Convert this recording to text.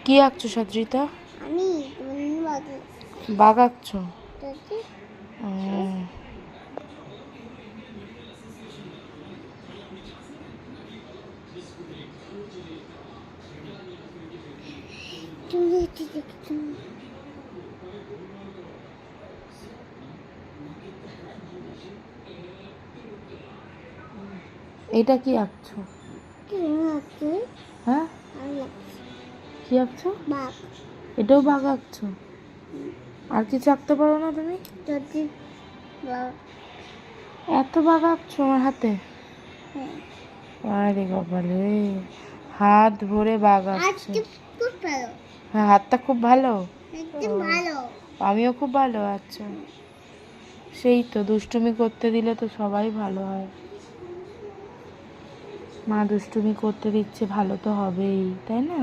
কি আঁকছো সাদৃতা? আমি বাঘ আঁকছো? এটা কি আঁকছো? হ্যাঁ, কি আঁকছো? বাঘ। এটাও বাঘ আঁকছো? আর কিছু আঁকতে পারো না তুমি? এত বাঘ আঁকছো আমার হাতে? আরে বাবারে, হাত ভরে বাঘ আঁকছো। হ্যাঁ, হাতটা খুব ভালো। আমিও খুব ভালো। আচ্ছা, সেই তো, দুষ্টুমি করতে দিলে তো সবাই ভালো হয়। মা দুষ্টুমি করতে দিচ্ছে, ভালো তো হবেই, তাই না?